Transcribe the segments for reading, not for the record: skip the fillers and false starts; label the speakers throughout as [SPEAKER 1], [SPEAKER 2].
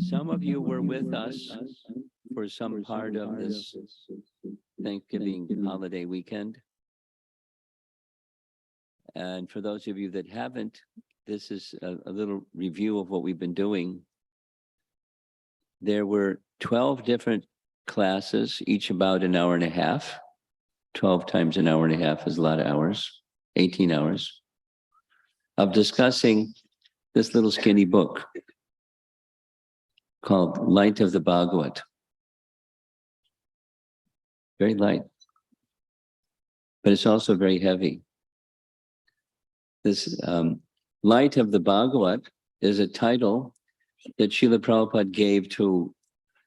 [SPEAKER 1] Some of you were with us for some part of this Thanksgiving holiday weekend. And for those of you that haven't, this is a little review of what we've been doing. There were 12 different classes, each about an hour and a half. 12 times an hour and a half is a lot of hours, 18 hours, of discussing this little skinny book called Light of the Bhagavata. Very light, but it's also very heavy. This Light of the Bhagavata is a title that Srila Prabhupada gave to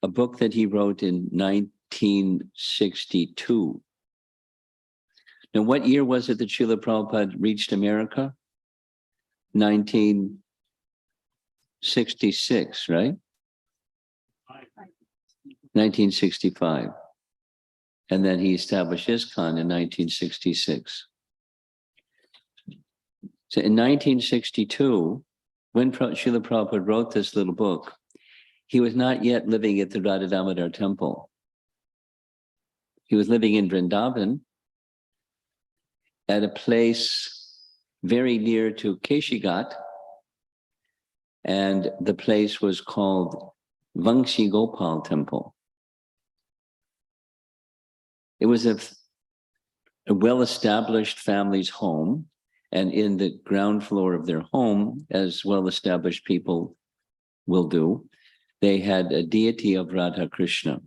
[SPEAKER 1] a book that he wrote in 1962. Now, what year was it that Srila Prabhupada reached America? 1966, right? 1965. And then he established ISKCON in 1966. So in 1962, when Srila Prabhupada wrote this little book, he was not yet living at the Radha Damodar temple. He was living in Vrindavan at a place very near to Keshigat, and the place was called Vangshi Gopal Temple. It was a well-established family's home, and in the ground floor of their home, as well-established people will do, they had a deity of Radha Krishna.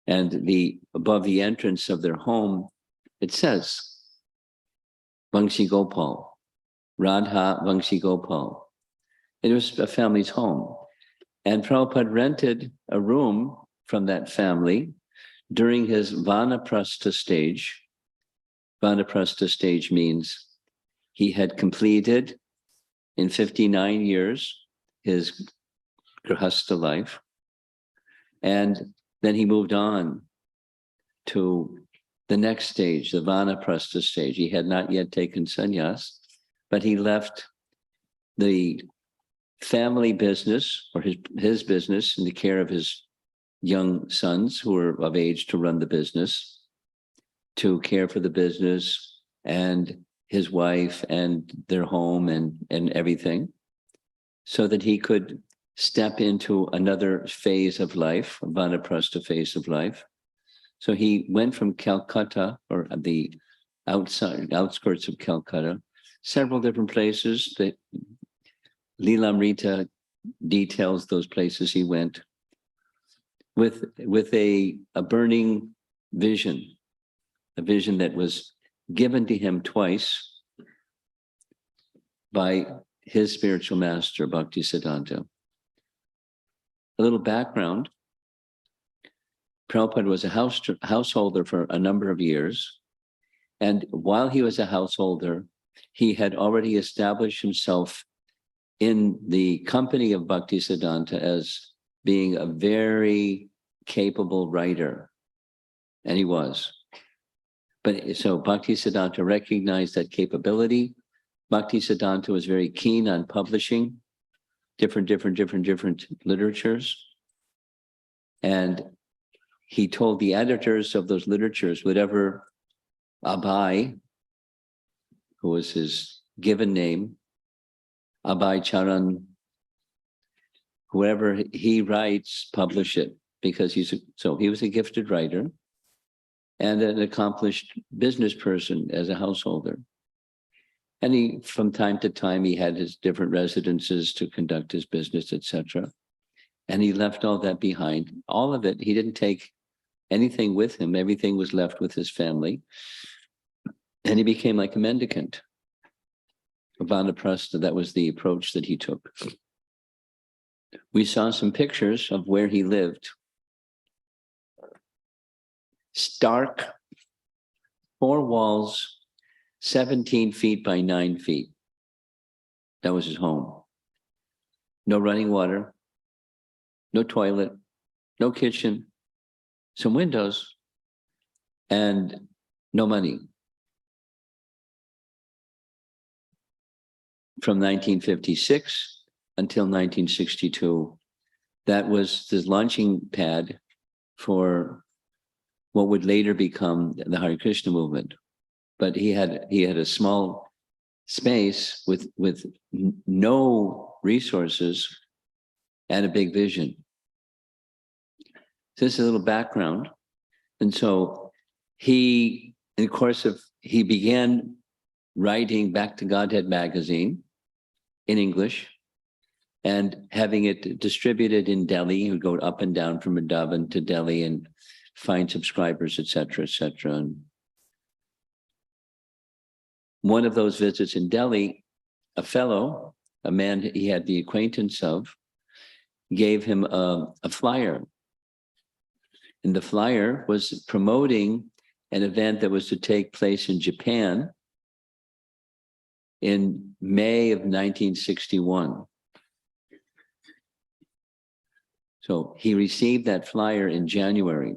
[SPEAKER 1] And above the entrance of their home, it says, Vangshi Gopal, Radha Vangshi Gopal. It was a family's home. And Prabhupada rented a room from that family during his Vanaprastha stage. Vanaprastha stage means he had completed in 59 years his grihastha life, and then he moved on to the next stage, the Vanaprastha stage. He had not yet taken sannyas, but he left the family business, or his business, in the care of his young sons who were of age to run the business, to care for the business and his wife and their home and everything, so that he could step into another phase of life, a Vanaprastha phase of life. So he went from Calcutta, or the outskirts of Calcutta, several different places. That Lilamrita details those places he went with a burning vision, a vision that was given to him twice by his spiritual master, Bhaktisiddhanta. A little background: Prabhupada was a householder for a number of years. And while he was a householder, he had already established himself in the company of Bhaktisiddhanta as being a very capable writer. And he was. But so Bhaktisiddhanta recognized that capability. Bhaktisiddhanta was very keen on publishing different literatures. And he told the editors of those literatures, whatever Abhay, who was his given name, Abhay Charan, whoever he writes, publish it, because he was a gifted writer and an accomplished business person as a householder. And he, from time to time, he had his different residences to conduct his business, etc. And he left all that behind. All of it, he didn't take anything with him. Everything was left with his family. And he became like a mendicant. Vanaprastha, that was the approach that he took. We saw some pictures of where he lived. Stark, 4 walls, 17 feet by 9 feet. That was his home. No running water, no toilet, no kitchen, some windows, and no money. From 1956 until 1962. That was the launching pad for what would later become the Hare Krishna movement. But he had a small space with no resources and a big vision. So this is a little background. And so he, in the course of, he began writing Back to Godhead magazine in English and having it distributed in Delhi. He would go up and down from Vrindavan to Delhi and find subscribers, et cetera, et cetera. And one of those visits in Delhi, a fellow, a man he had the acquaintance of, gave him a flyer. And the flyer was promoting an event that was to take place in Japan in May of 1961. So he received that flyer in January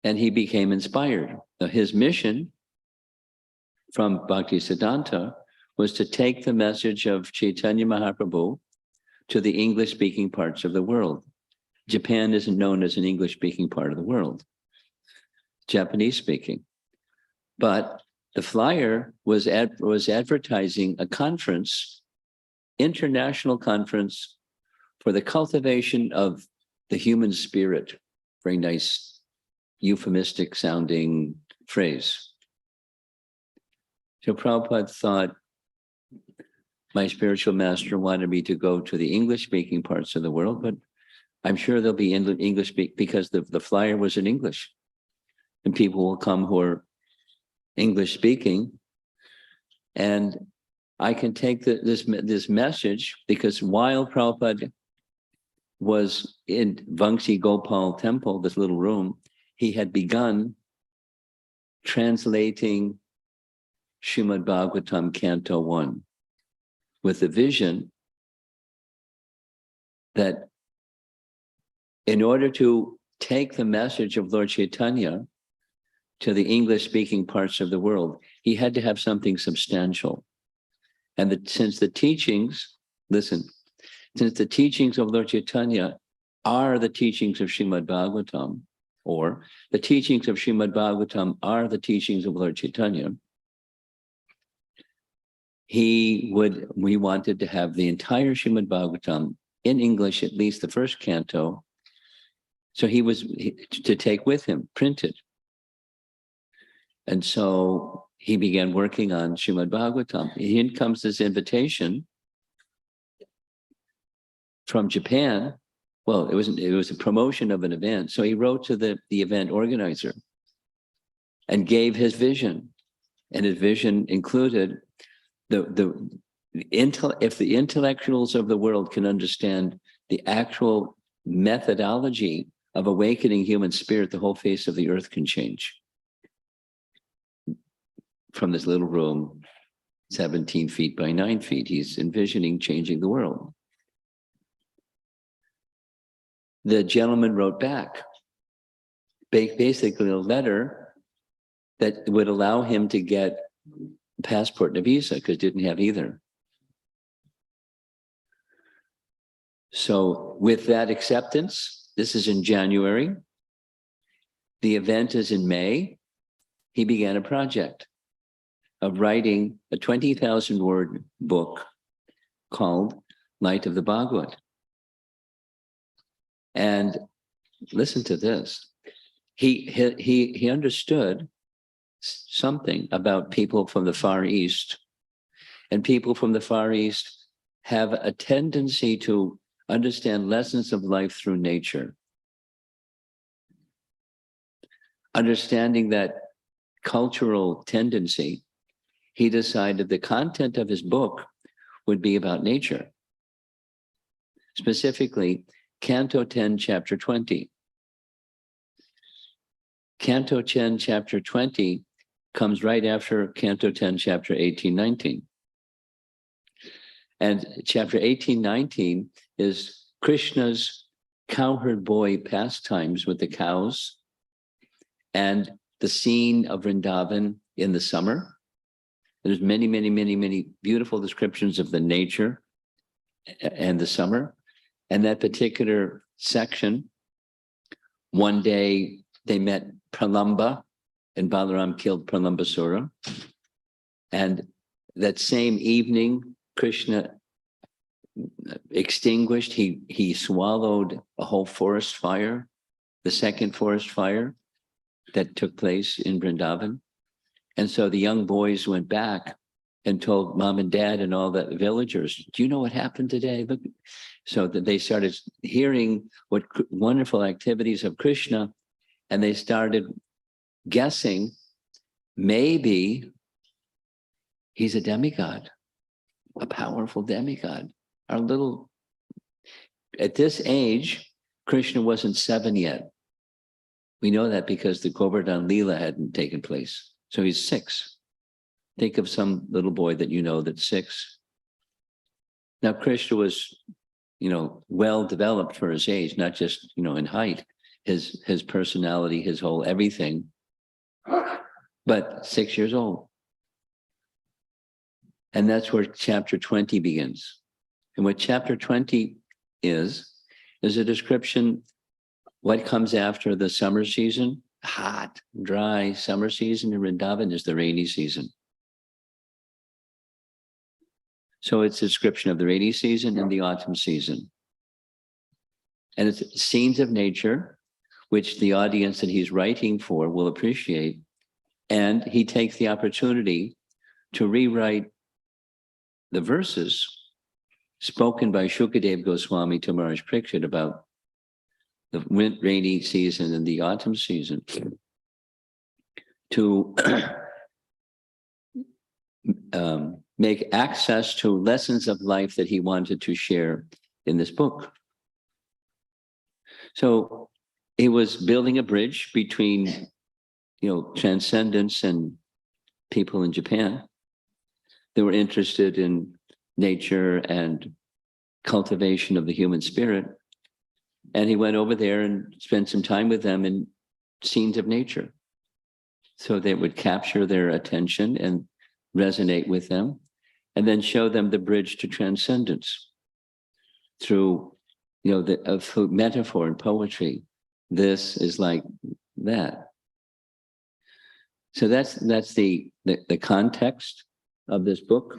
[SPEAKER 1] and he became inspired. Now, his mission from Bhaktisiddhanta was to take the message of Chaitanya Mahaprabhu to the English-speaking parts of the world. Japan isn't known as an English-speaking part of the world, Japanese-speaking. But the flyer was advertising a conference, international conference for the cultivation of the human spirit. Very nice, euphemistic sounding phrase. So Prabhupada thought, my spiritual master wanted me to go to the English-speaking parts of the world, but I'm sure there'll be English speak because the flyer was in English, and people will come who are English speaking, and I can take this message because while Prabhupada was in Vangsi Gopal temple, this little room, he had begun translating Srimad Bhagavatam Canto 1 with the vision that in order to take the message of Lord Chaitanya to the English-speaking parts of the world, he had to have something substantial. And since the teachings, listen, since the teachings of Lord Chaitanya are the teachings of Srimad Bhagavatam, or the teachings of Srimad Bhagavatam are the teachings of Lord Chaitanya, we wanted to have the entire Srimad Bhagavatam in English, at least the first canto. So he was to take with him, printed. And so he began working on Srimad Bhagavatam. Here comes this invitation from Japan. Well, it was a promotion of an event. So he wrote to the event organizer and gave his vision. And his vision included if the intellectuals of the world can understand the actual methodology of awakening human spirit, the whole face of the earth can change. From this little room, 17 feet by 9 feet, he's envisioning changing the world. The gentleman wrote back, basically a letter that would allow him to get a passport and a visa, because didn't have either. So with that acceptance, this is in January. The event is in May. He began a project of writing a 20,000 word book called Light of the Bhagavad. And listen to this. He understood something about people from the Far East. And people from the Far East have a tendency to understand lessons of life through nature. Understanding that cultural tendency, he decided the content of his book would be about nature. Specifically, Canto 10, Chapter 20. Canto 10, Chapter 20 comes right after Canto 10, Chapter 18, 19. And Chapter 18, 19 is Krishna's cowherd boy pastimes with the cows and the scene of Vrindavan in the summer. There's many, many, many, many beautiful descriptions of the nature and the summer. And that particular section, one day they met Pralamba, and Balaram killed Pralambasura. And that same evening, Krishna extinguished, he swallowed a whole forest fire, the second forest fire that took place in Vrindavan. And so the young boys went back and told mom and dad and all the villagers, do you know what happened today? Look. So that they started hearing what wonderful activities of Krishna, and they started guessing, maybe he's a demigod, a powerful demigod. At this age, Krishna wasn't 7 yet. We know that because the Govardhan Leela hadn't taken place. So he's 6. Think of some little boy that you know that's 6. Now, Krishna was, well developed for his age, not just, in height, his personality, his whole everything, but 6 years old. And that's where chapter 20 begins. And what chapter 20 is a description what comes after the summer season. Hot, dry summer season in Vrindavan is the rainy season. So it's a description of the rainy season and the autumn season. And it's scenes of nature, which the audience that he's writing for will appreciate. And he takes the opportunity to rewrite the verses spoken by Shukadev Goswami to Maharaj Parikshit about the rainy season and the autumn season to make access to lessons of life that he wanted to share in this book. So he was building a bridge between, transcendence and people in Japan. They were interested in nature and cultivation of the human spirit. And he went over there and spent some time with them in scenes of nature. So they would capture their attention and resonate with them, and then show them the bridge to transcendence through, through metaphor and poetry. This is like that. So that's the context of this book.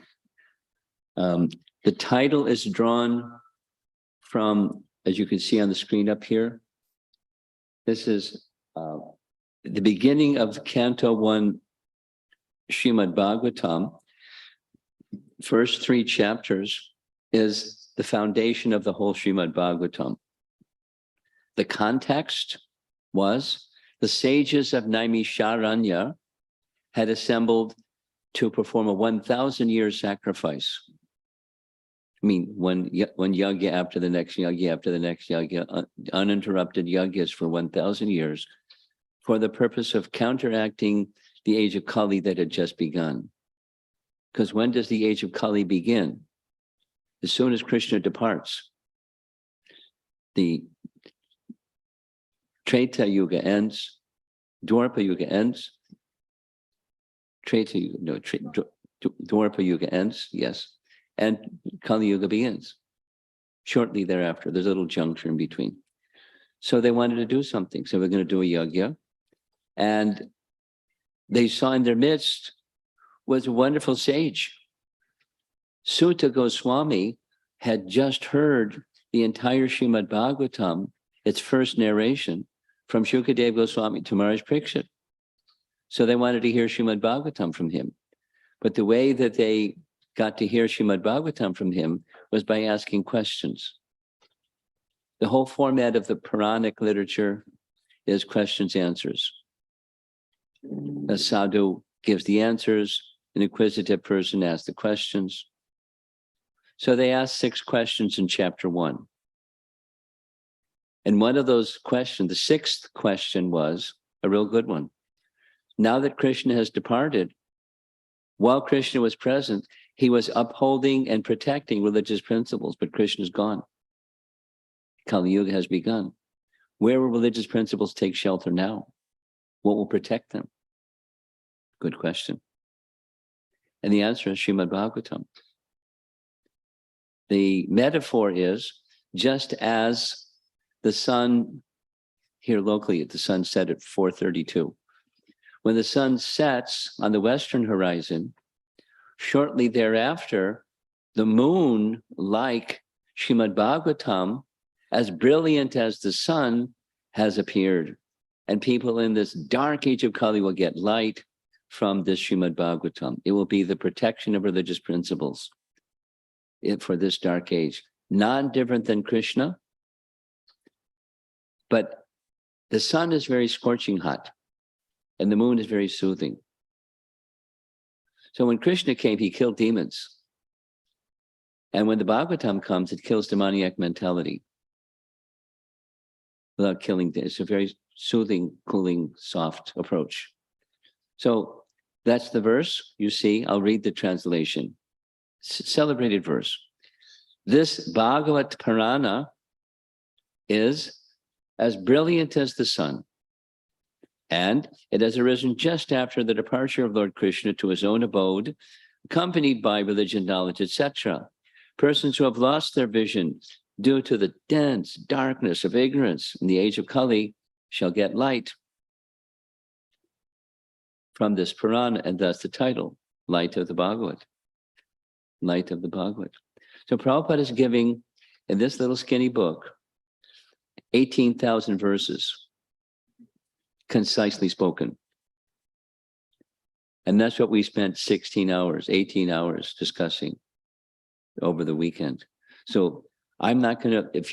[SPEAKER 1] The title is drawn from, as you can see on the screen up here, this is the beginning of Canto 1, Srimad Bhagavatam. First 3 chapters is the foundation of the whole Srimad Bhagavatam. The context was the sages of Naimisharanya had assembled to perform a 1,000-year sacrifice. I mean, one yajna after the next yajna after the next yajna, uninterrupted yajnas for 1,000 years, for the purpose of counteracting the age of Kali that had just begun. Because when does the age of Kali begin? As soon as Krishna departs. The Treta Yuga ends, Dwapara Yuga ends, Dwapara Yuga ends, yes, and Kali Yuga begins. Shortly thereafter, there's a little juncture in between. So they wanted to do something. So we're going to do a yajna. And they saw in their midst was a wonderful sage. Sutta Goswami had just heard the entire Srimad Bhagavatam, its first narration, from Shukadev Goswami to Maharaj Parikshit. So they wanted to hear Srimad Bhagavatam from him. But the way that they got to hear Srimad Bhagavatam from him was by asking questions. The whole format of the Puranic literature is questions, answers. A sadhu gives the answers, an inquisitive person asks the questions. So they asked 6 questions in chapter 1. And one of those questions, the 6th question, was a real good one. Now that Krishna has departed, while Krishna was present, he was upholding and protecting religious principles, but Krishna's gone. Kali Yuga has begun. Where will religious principles take shelter now? What will protect them? Good question. And the answer is Srimad Bhagavatam. The metaphor is just as the sun here locally, the sun set at 4:32. When the sun sets on the western horizon, shortly thereafter, the moon, like Srimad Bhagavatam, as brilliant as the sun, has appeared. And people in this dark age of Kali will get light from this Srimad Bhagavatam. It will be the protection of religious principles for this dark age. Not different than Krishna, but the sun is very scorching hot and the moon is very soothing. So when Krishna came, he killed demons. And when the Bhagavatam comes, it kills demoniac mentality without killing. It's a very soothing, cooling, soft approach. So that's the verse you see. I'll read the translation. Celebrated verse. This Bhagavat Purana is as brilliant as the sun, and it has arisen just after the departure of Lord Krishna to his own abode, accompanied by religion, knowledge, etc. Persons who have lost their vision due to the dense darkness of ignorance in the age of Kali shall get light from this Purana, and thus the title, Light of the Bhagavat. Light of the Bhagavat. So Prabhupada is giving, in this little skinny book, 18,000 verses, concisely spoken. And that's what we spent 16 hours, 18 hours discussing over the weekend. So I'm not going to, if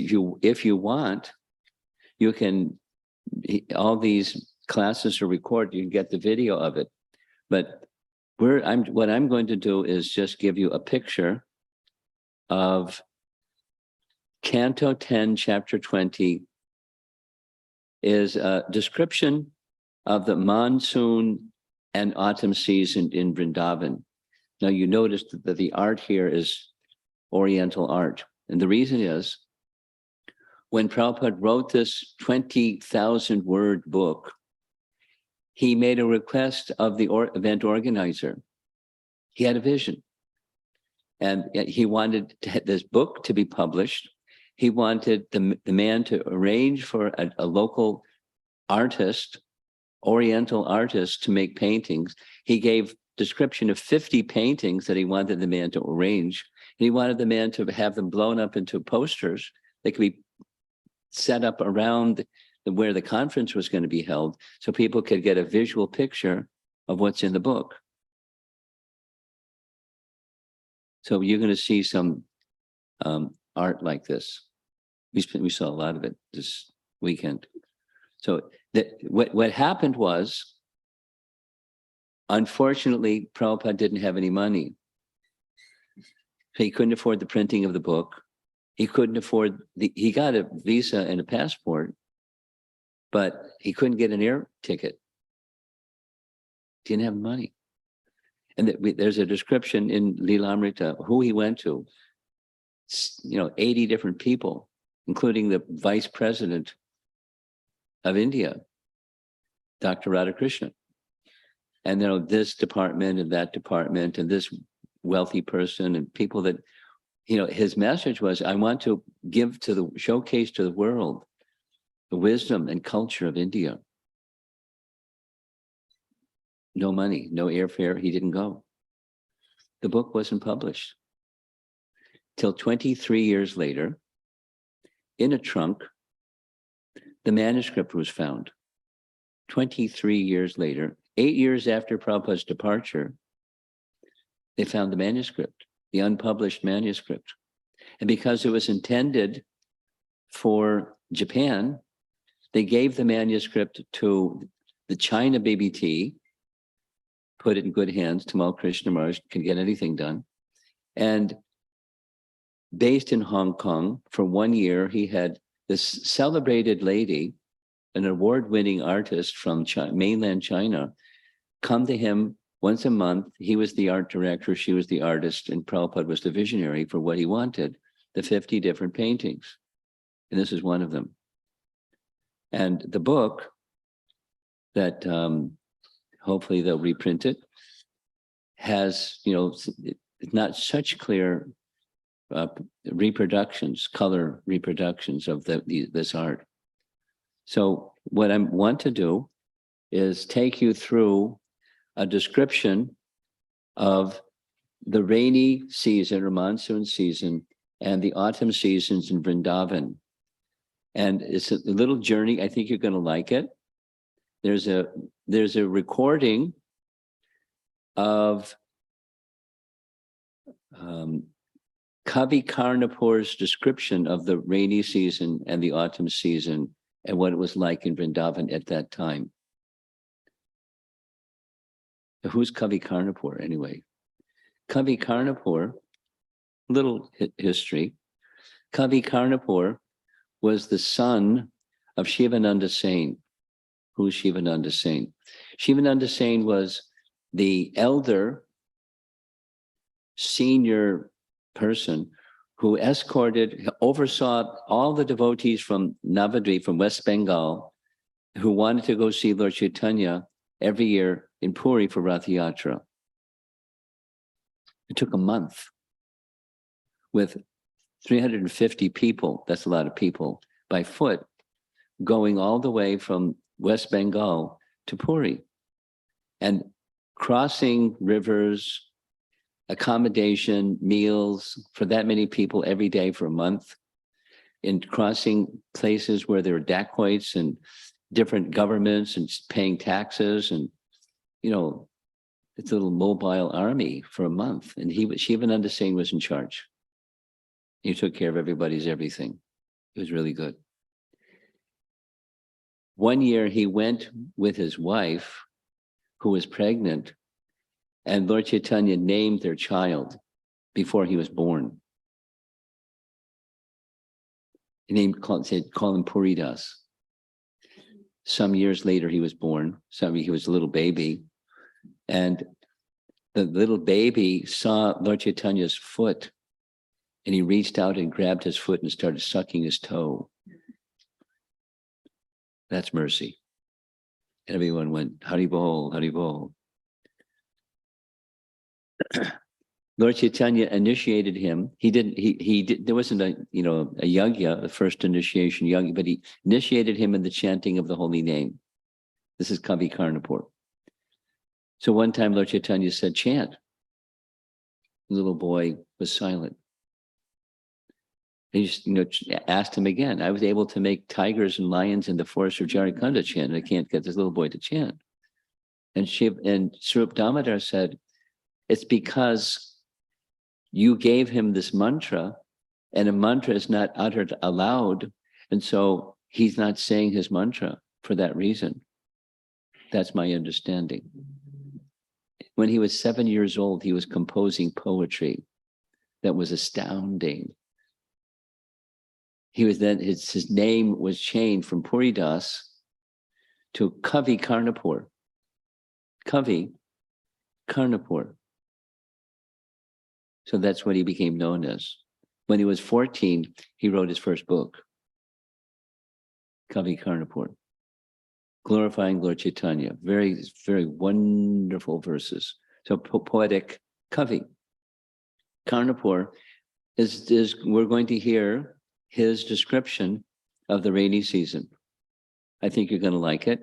[SPEAKER 1] you want, you can, all these classes are recorded, you can get the video of it. But what I'm going to do is just give you a picture of Canto 10, Chapter 20, is a description of the monsoon and autumn season in Vrindavan. Now you notice that the art here is Oriental art. And the reason is, when Prabhupada wrote this 20,000 word book, he made a request of the event organizer. He had a vision. And he wanted this book to be published. He wanted the man to arrange for a local artist, Oriental artist, to make paintings. He gave description of 50 paintings that he wanted the man to arrange. And he wanted the man to have them blown up into posters that could be set up around where the conference was going to be held, so people could get a visual picture of what's in the book. So you're going to see some art like this. We saw a lot of it this weekend. So what happened was, unfortunately, Prabhupada didn't have any money. He couldn't afford the printing of the book. He couldn't afford he got a visa and a passport, but he couldn't get an air ticket. Didn't have money. And there's a description in Lilamrita who he went to. 80 different people, including the vice president of India, Dr. Radhakrishnan. And this department and that department and this wealthy person and people that, his message was, I want to showcase to the world the wisdom and culture of India. No money, no airfare, he didn't go. The book wasn't published till 23 years later. In a trunk, the manuscript was found. 23 years later, 8 years after Prabhupada's departure, they found the manuscript, the unpublished manuscript. And because it was intended for Japan, they gave the manuscript to the China BBT, put it in good hands. Tamal Krishna Maharaj can get anything done. And based in Hong Kong for 1 year, he had this celebrated lady, an award-winning artist from mainland China, come to him once a month. He was the art director, she was the artist, and Prabhupada was the visionary for what he wanted, the 50 different paintings. And this is one of them. And the book that hopefully they'll reprint it, has, it's not such clear reproductions, color reproductions of this art. So what I want to do is take you through a description of the rainy season or monsoon season and the autumn seasons in Vrindavan. And it's a little journey. I think you're going to like it. There's a recording of Kavi Karnapur's description of the rainy season and the autumn season and what it was like in Vrindavan at that time. Who's Kavi Karnapur anyway? Kavi Karnapur, little history. Kavi Karnapur was the son of Shivananda Sain. Who's Shivananda Sain? Shivananda Sain was the elder senior person who oversaw all the devotees from Navadvip, from West Bengal, who wanted to go see Lord Chaitanya every year in Puri for Rath Yatra. It took a month with 350 people, that's a lot of people, by foot, going all the way from West Bengal to Puri and crossing rivers, accommodation, meals for that many people every day for a month, and crossing places where there were dacoits and different governments and paying taxes, and it's a little mobile army for a month. And Shivananda Sain was in charge. He took care of everybody's everything. It was really good. One year he went with his wife, who was pregnant, and Lord Chaitanya named their child before he was born. He said, call him Puridas. Some years later, he was born. He was a little baby. And the little baby saw Lord Chaitanya's foot, and he reached out and grabbed his foot and started sucking his toe. That's mercy. And everyone went, Hari Bol, Hari Bol. Lord Chaitanya initiated him. There wasn't a yagya, the first initiation yagya, but he initiated him in the chanting of the holy name. This is Kavi Karnapur. So one time Lord Chaitanya said, chant. The little boy was silent. He just, asked him again. I was able to make tigers and lions in the forest of Jharkhand chant, and I can't get this little boy to chant. And Swarup Damodar said, it's because you gave him this mantra, and a mantra is not uttered aloud, and so he's not saying his mantra for that reason. That's my understanding. When he was 7 years old, he was composing poetry that was astounding. He was then, his name was changed from Puridas to Kavi Karnapur. Kavi Karnapur. So that's what he became known as. When he was 14, he wrote his first book, Kavi Karnapur, glorifying Lord Chaitanya. Very, very wonderful verses. So poetic Kavi. Karnapur is we're going to hear his description of the rainy season. I think you're going to like it.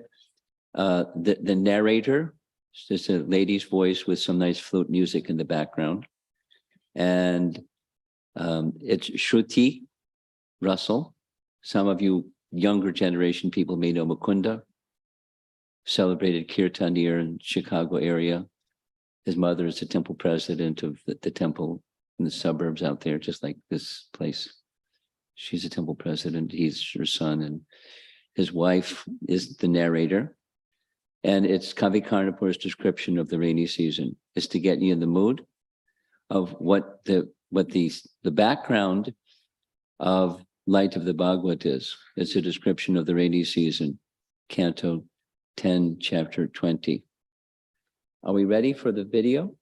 [SPEAKER 1] The narrator, it's a lady's voice with some nice flute music in the background. And it's Shruti Russell. Some of you younger generation people may know Mukunda, celebrated kirtanier in Chicago area. His mother is the temple president of the temple in the suburbs out there, just like this place. She's a temple president. He's her son, and his wife is the narrator. And it's Kavi Karnapur's description of the rainy season. Is to get you in the mood of what the background of Light of the Bhagavata is. It's a description of the rainy season, Canto 10, Chapter 20. Are we ready for the video?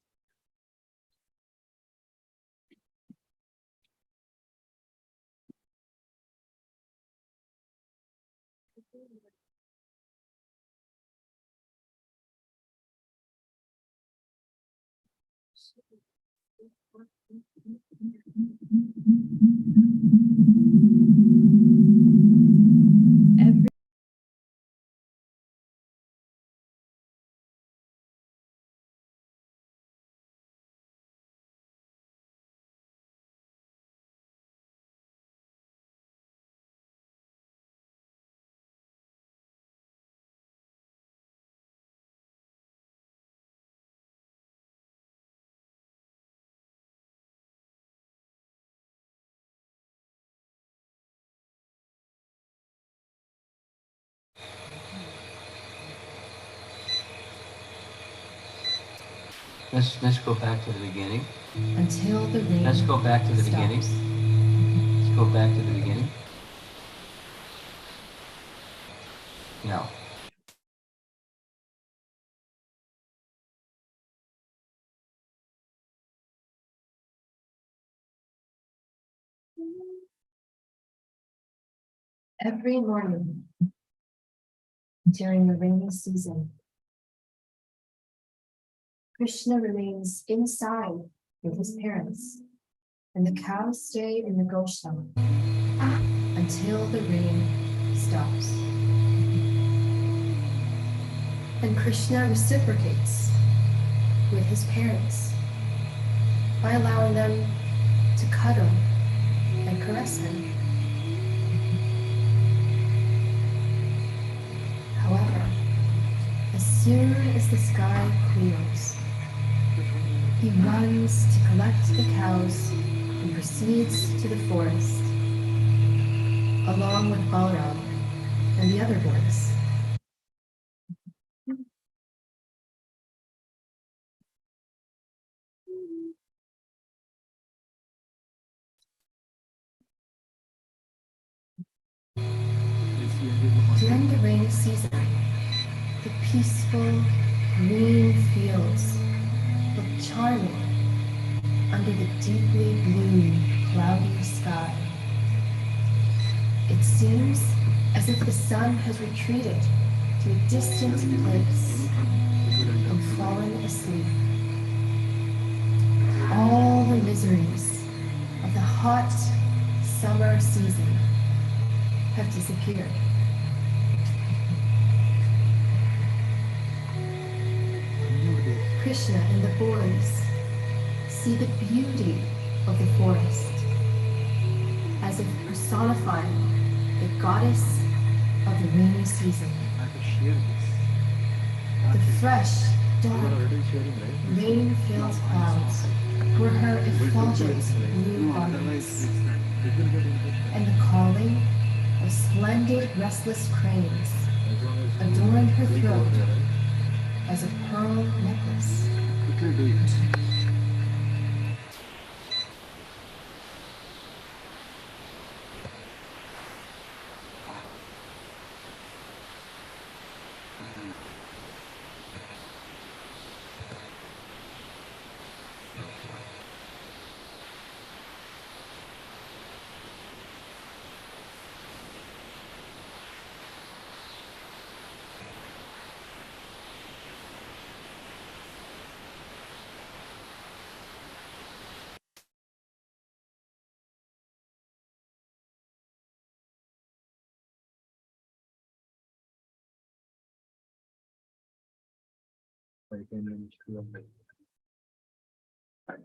[SPEAKER 1] Let's go back to the beginning.
[SPEAKER 2] Until the rain
[SPEAKER 1] Let's go back to the
[SPEAKER 2] stops.
[SPEAKER 1] beginning. Let's go back to the beginning. Now.
[SPEAKER 2] Every morning during the rainy season, Krishna remains inside with his parents, and the cows stay in the Goshala until the rain stops. And Krishna reciprocates with his parents by allowing them to cuddle and caress him. However, as soon as the sky clears, he runs to collect the cows and proceeds to the forest, along with Balram and the other boys. During the rainy season, the peaceful green fields look charming under the deeply blue, cloudy sky. It seems as if the sun has retreated to a distant place and fallen asleep. All the miseries of the hot summer season have disappeared. Krishna and the boys see the beauty of the forest as if personifying the goddess of the rainy season. The fresh, dark, rain-filled clouds were her effulgent blue garments, and the calling of splendid restless cranes adorned her throat as a pearl necklace.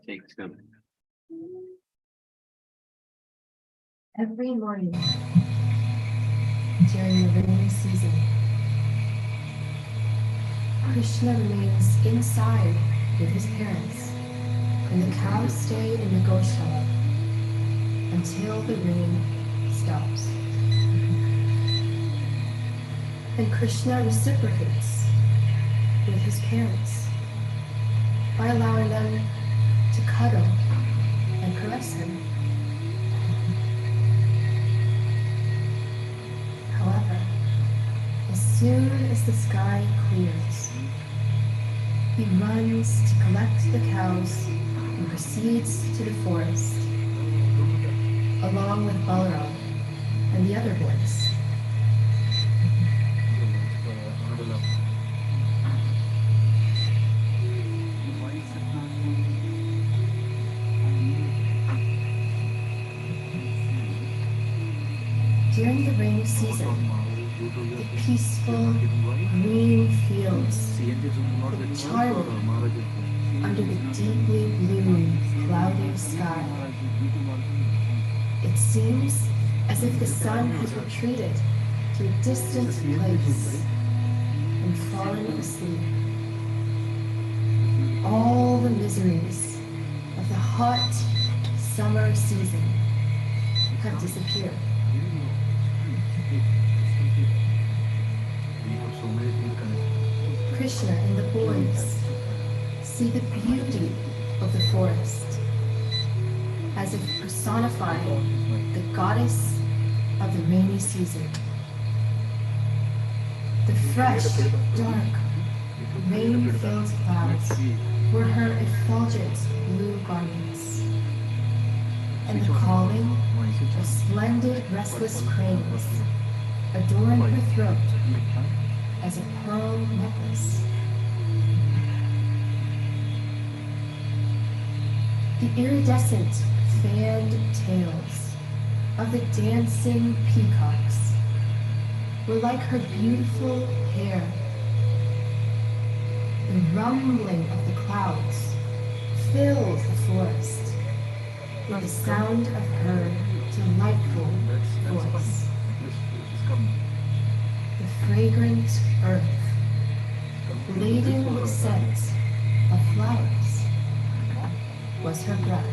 [SPEAKER 1] Take two.
[SPEAKER 2] Every morning during the rainy season, Krishna remains inside with his parents, and the cows stay in the Goshala until the rain stops. And Krishna reciprocates with his parents by allowing them to cuddle and caress him. However, as soon as the sky clears, he runs to collect the cows and proceeds to the forest, along with Balram and the other boys. During the rainy season, the peaceful green fields look charming under the deeply blue, cloudy sky. It seems as if the sun has retreated to a distant place and fallen asleep. All the miseries of the hot summer season have disappeared. Krishna and the boys see the beauty of the forest as if personifying the goddess of the rainy season. The fresh, dark, rain-filled clouds were her effulgent blue garments, and the calling of splendid restless cranes adorned her throat as a pearl necklace. The iridescent fanned tails of the dancing peacocks were like her beautiful hair. The rumbling of the clouds filled the forest with the sound of her delightful voice. The fragrant earth, laden with scent of flowers, was her breath.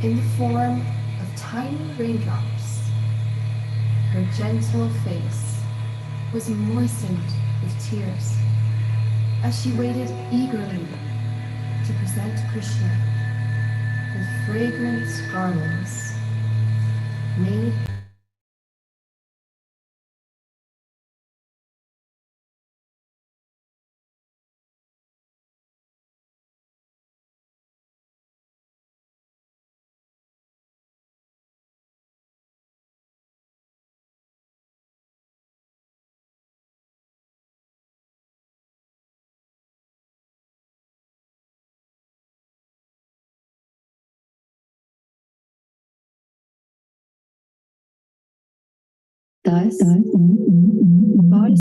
[SPEAKER 2] In the form of tiny raindrops, her gentle face was moistened with tears as she waited eagerly to present Krishna with fragrant garlands made thus body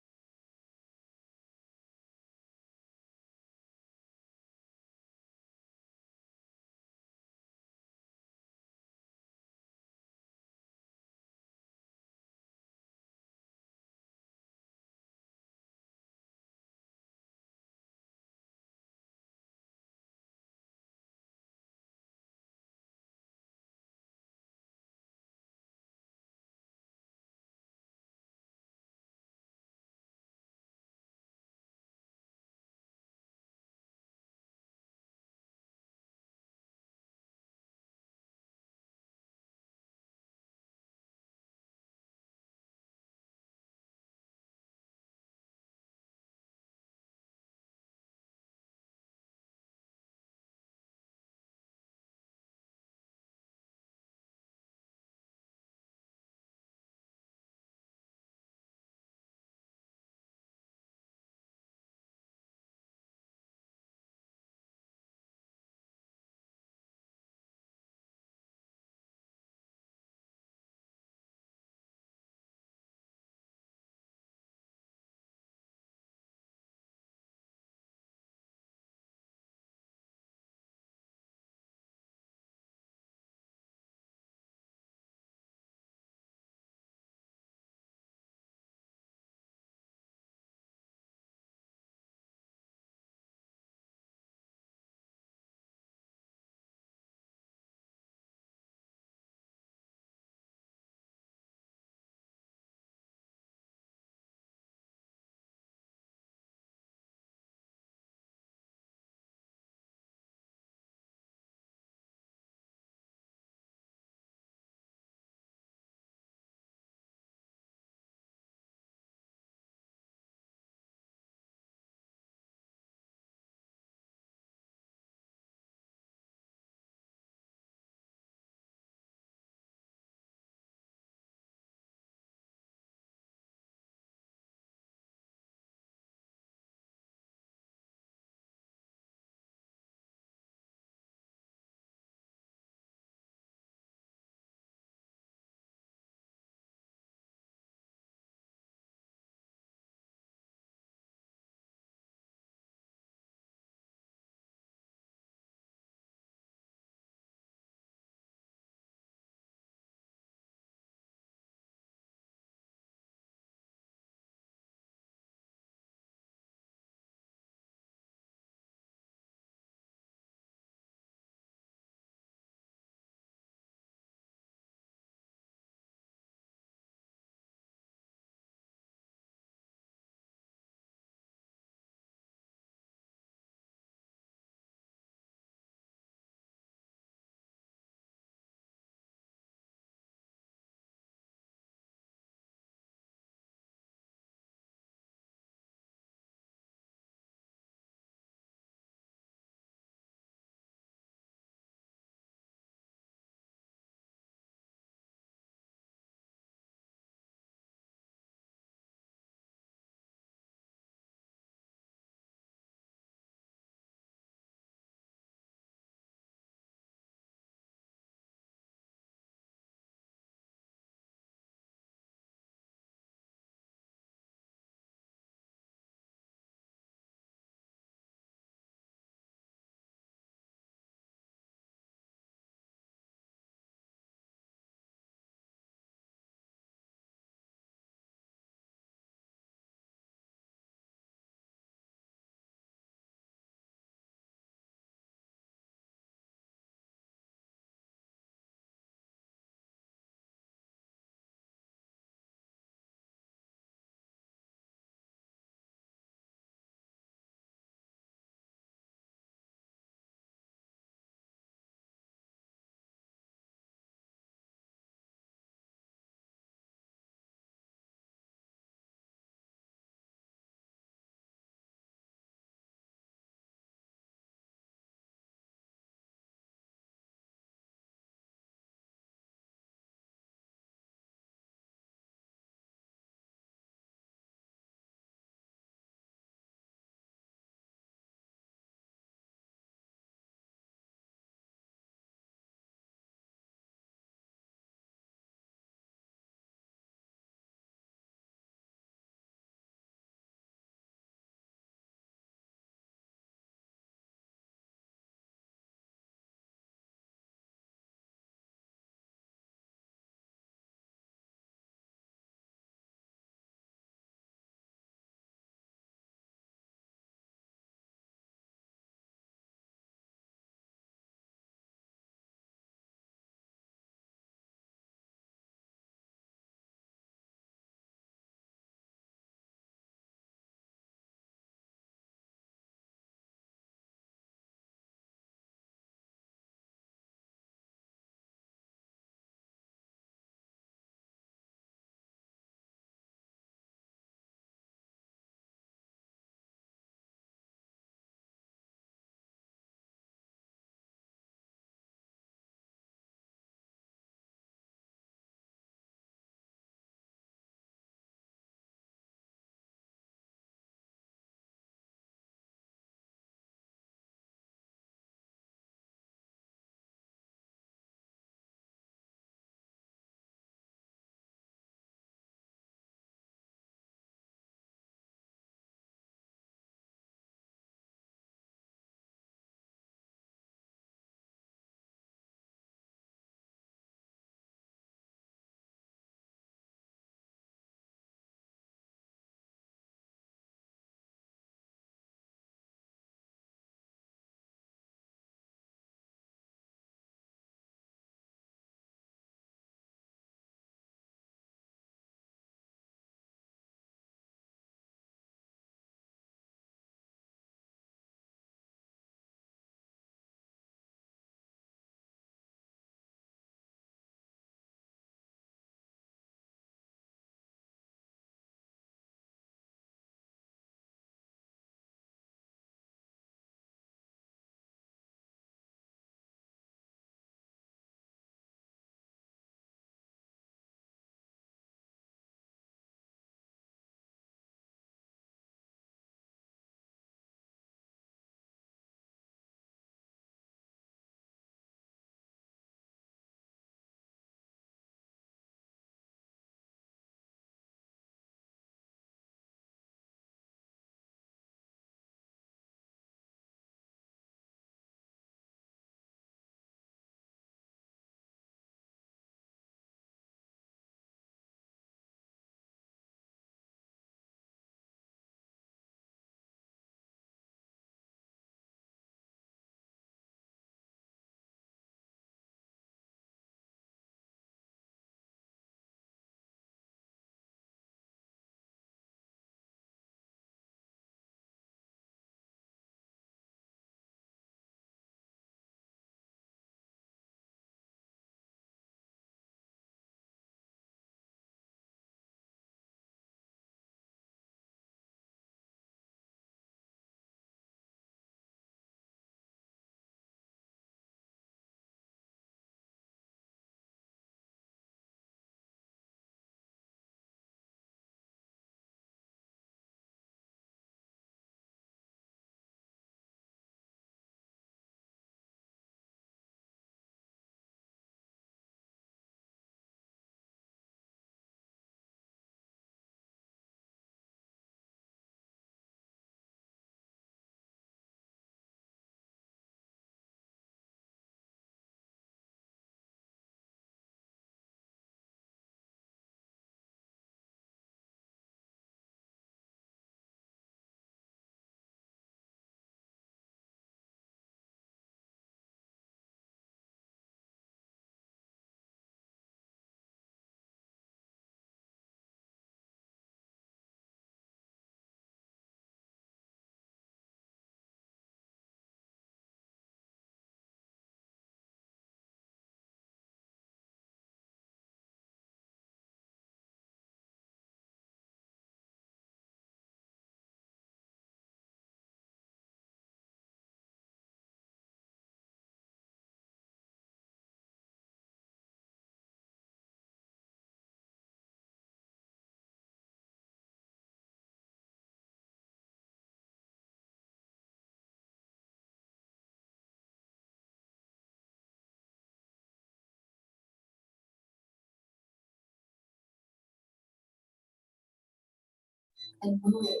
[SPEAKER 2] and mooing.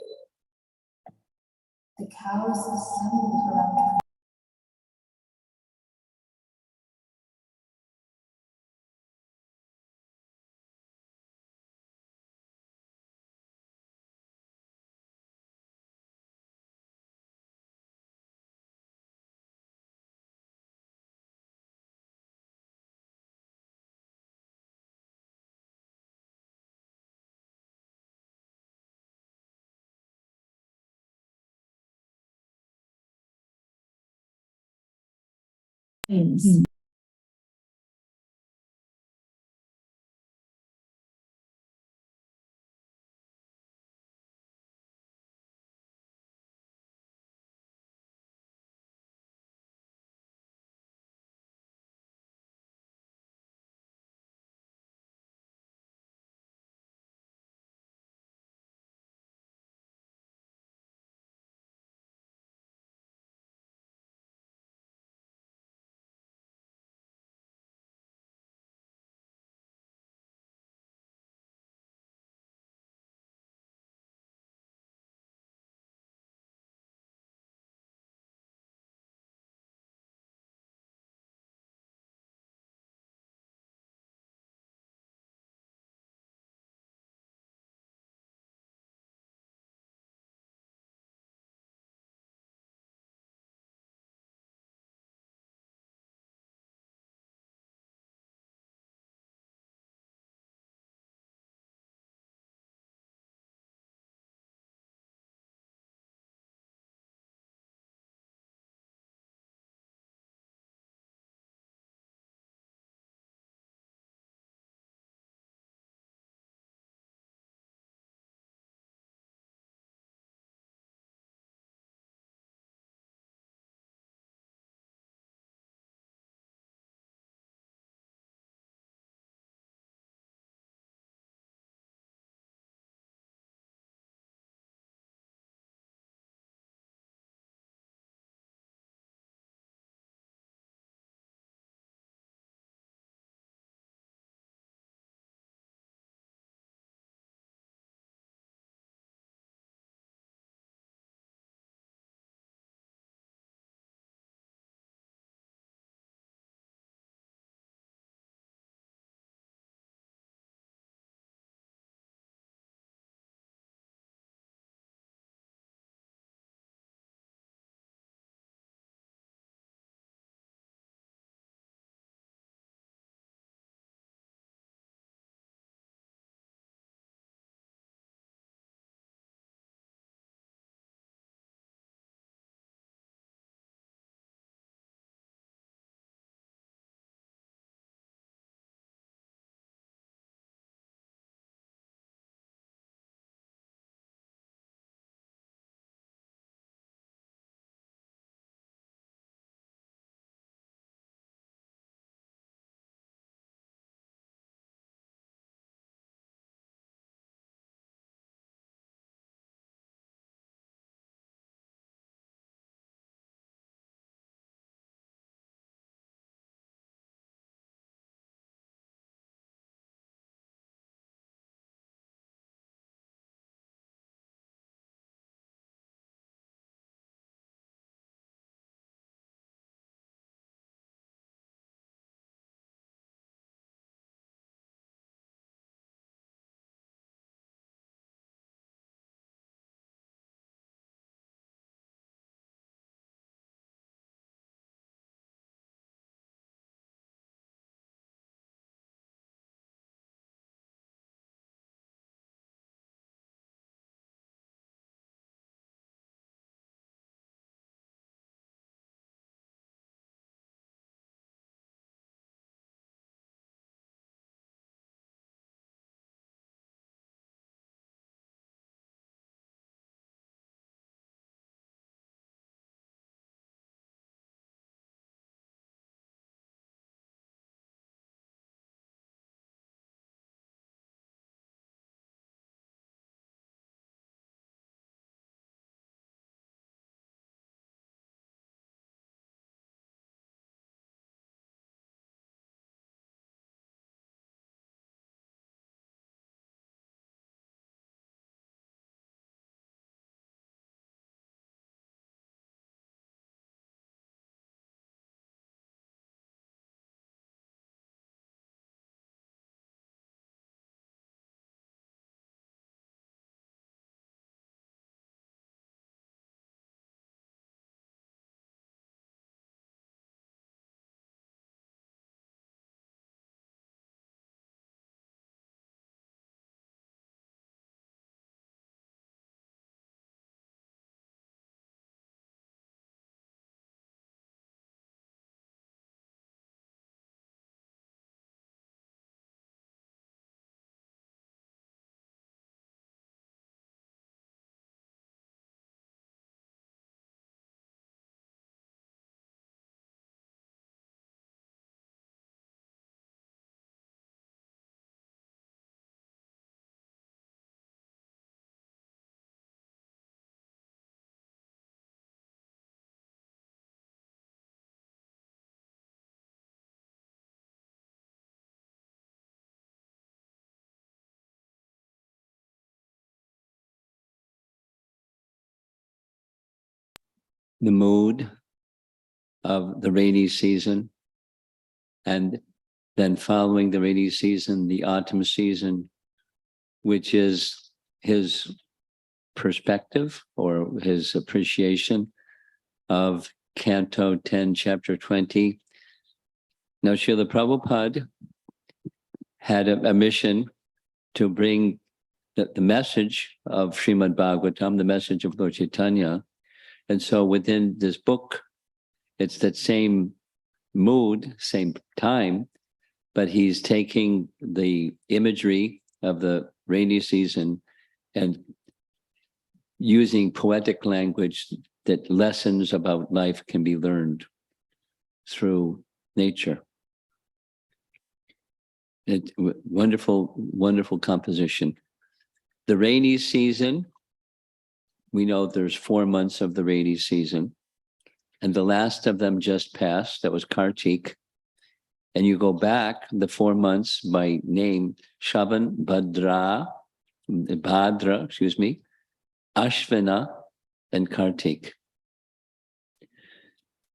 [SPEAKER 2] The cows assembled around
[SPEAKER 3] Friends.
[SPEAKER 1] the mood of the rainy season, and then following the rainy season, the autumn season, which is his perspective or his appreciation of Canto 10, Chapter 20. Now, Srila Prabhupada had a mission to bring the message of Srimad Bhagavatam, the message of Lord Chaitanya. And so within this book, it's that same mood, same time, but he's taking the imagery of the rainy season and using poetic language that lessons about life can be learned through nature. Wonderful, wonderful composition. The rainy season, we know there's 4 months of the rainy season, and the last of them just passed. That was Kartik. And you go back the 4 months by name: Shravan, Bhadra, Ashvina, and Kartik.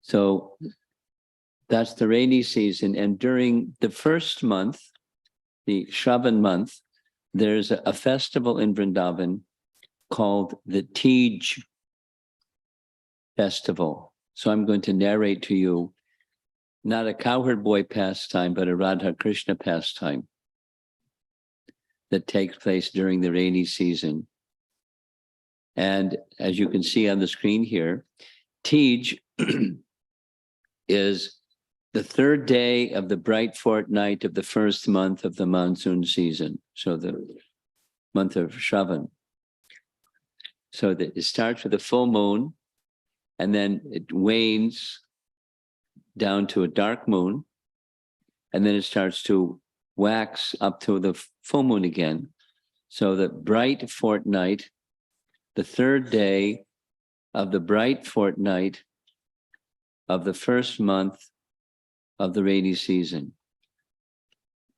[SPEAKER 1] So that's the rainy season. And during the first month, the Shravan month, there's a festival in Vrindavan called the Tej Festival. So I'm going to narrate to you not a cowherd boy pastime, but a Radha Krishna pastime that takes place during the rainy season. And as you can see on the screen here, Tej is the 3rd day of the bright fortnight of the 1st month of the monsoon season. So the month of Shravan. So that it starts with a full moon, and then it wanes down to a dark moon, and then it starts to wax up to the full moon again. So the bright fortnight, the 3rd day of the bright fortnight of the 1st month of the rainy season.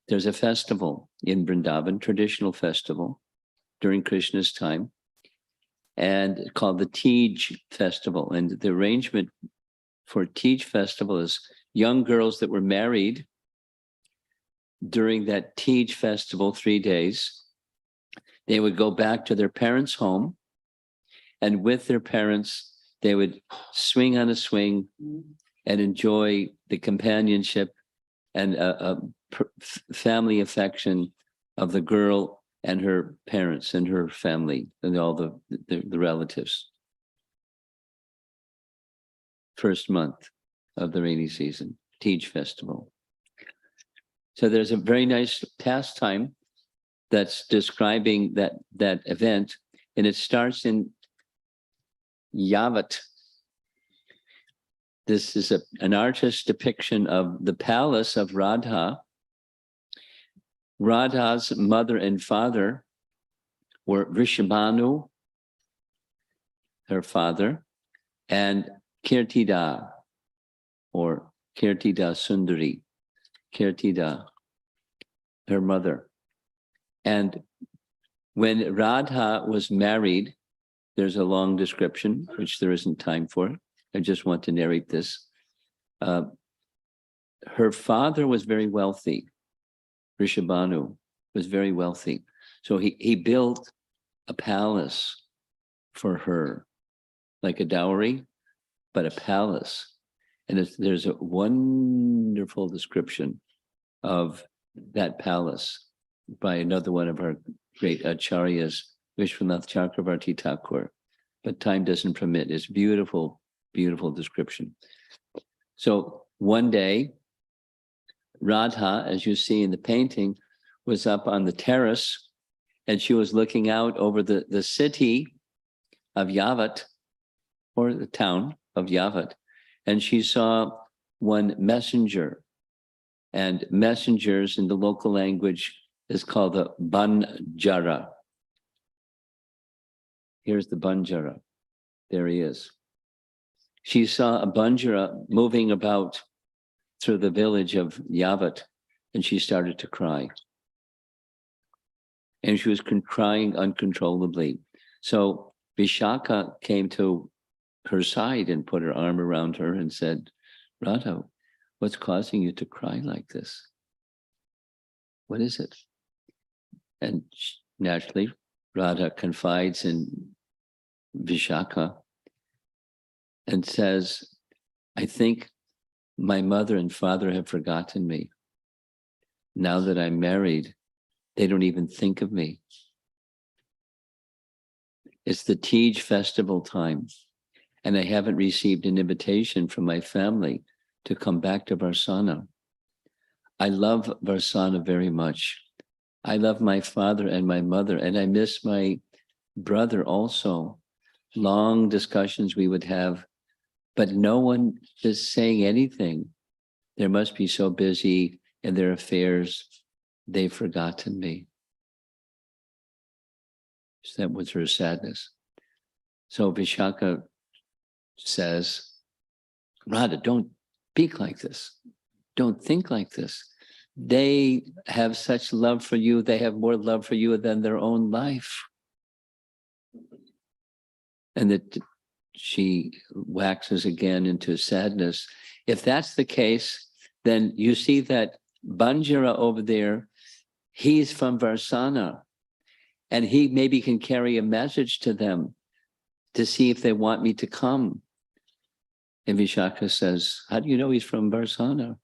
[SPEAKER 1] There's a festival in Vrindavan, traditional festival during Krishna's time, and called the Tej Festival. And the arrangement for Tej Festival is young girls that were married during that Tej Festival, 3 days, they would go back to their parents' home, and with their parents, they would swing on a swing and enjoy the companionship and family affection of the girl and her parents and her family and all the relatives. First month of the rainy season, Tej Festival. So there's a very nice pastime that's describing that event, and it starts in Yavat. This is an artist's depiction of the palace of Radha. Radha's mother and father were Vrishabhanu, her father, and Kirtida, or Kirtida Sundari, Kirtida, her mother. And when Radha was married, there's a long description, which there isn't time for. I just want to narrate this. Her father was very wealthy. Vrishabhanu was very wealthy. So he built a palace for her, like a dowry, but a palace. And there's a wonderful description of that palace by another one of our great acharyas, Vishwanath Chakravarti Thakur. But time doesn't permit. It's beautiful, beautiful description. So one day, Radha, as you see in the painting, was up on the terrace, and she was looking out over the city of Yavat, or the town of Yavat, and she saw one messenger. And messengers in the local language is called a Banjara. Here's the Banjara. There he is. She saw a Banjara moving about through the village of Yavat, and she started to cry. And she was crying uncontrollably. So Vishaka came to her side and put her arm around her and said, Radha, what's causing you to cry like this? What is it? And naturally, Radha confides in Vishaka and says, I think my mother and father have forgotten me. Now that I'm married, they don't even think of me. It's the Tej festival time, and I haven't received an invitation from my family to come back to Varsana. I love Varsana very much. I love my father and my mother, and I miss my brother also. Long discussions we would have, but no one is saying anything. They must be so busy in their affairs, they've forgotten me. So that was her sadness. So Vishaka says, Radha, don't speak like this. Don't think like this. They have such love for you. They have more love for you than their own life. And that she waxes again into sadness. If that's the case, then you see that Banjara over there, he's from Varsana, and he maybe can carry a message to them to see if they want me to come. And Vishaka says, how do you know he's from Varsana?